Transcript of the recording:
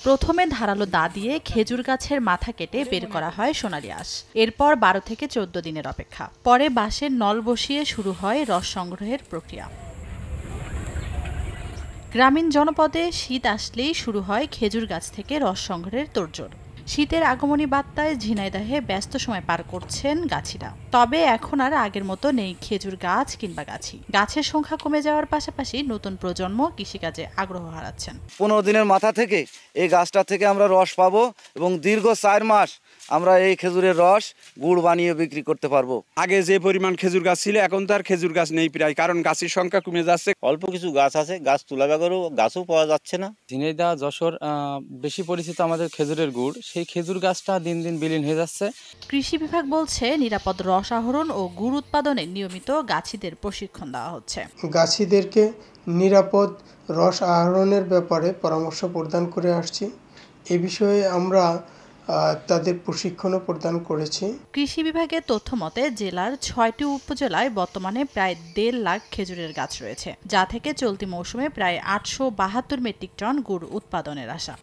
প্রথমে ধারালো দা দিয়ে খেজুর গাছের মাথা কেটে বের করা হয় সোনালী আঁশ। এরপর ১২ থেকে ১৪ দিনের অপেক্ষা। পরে বাঁশের নল বসিয়ে শুরু হয় রস সংগ্রহের প্রক্রিয়া। গ্রামীণ জনপদে শীত আসলেই শুরু হয় খেজুর গাছ থেকে রস সংগ্রহের তোড়জোড়। শীতের আগমনী বার্তায় ঝিনাইদহে ব্যস্ত সময় পার করছেন গাছিরা। তবে এখন আর আগের মতো নেই খেজুর গাছ কিংবা গাছি। গাছের সংখ্যা কমে যাওয়ার পাশাপাশি নতুন প্রজন্ম কৃষিকাজে আগ্রহ হারাচ্ছেন। ১৫ দিনের মাথা থেকে এই গাছটা থেকে আমরা রস পাবো এবং দীর্ঘ ৪ মাস আমরা এই খেজুরের রস গুড় বানিয়ে বিক্রি করতে পারবো। আগে যে পরিমাণ খেজুর গাছ ছিল এখন তো আর খেজুর গাছ নেই প্রায়, কারণ গাছের সংখ্যা কমে যাচ্ছে। অল্প কিছু গাছ আছে, গাছ তোলা বেগরও গাছও পাওয়া যাচ্ছে না। ঝিনাইদহ যশোর বেশি পরিচিত আমাদের খেজুরের গুড়, সেই খেজুর গাছটা দিন দিন বিলীন হয়ে যাচ্ছে। কৃষি বিভাগ বলছে নিরাপদ রস আহরণ ও গুড় উৎপাদনে নিয়মিত গাছিদের প্রশিক্ষণ দেওয়া হচ্ছে। গাছিদেরকে নিরাপদ রস আহরণের ব্যাপারে পরামর্শ প্রদান করে আসছি। এ বিষয়ে আমরা তাদের প্রশিক্ষণও প্রদান করেছি। কৃষি বিভাগের তথ্য মতে জেলার ৬টি উপজেলায় বর্তমানে প্রায় ১.৫ লাখ খেজুরের গাছ রয়েছে, যা থেকে চলতি মৌসুমে প্রায় ৮৭২ মেট্রিক টন গুড় উৎপাদনের আশা।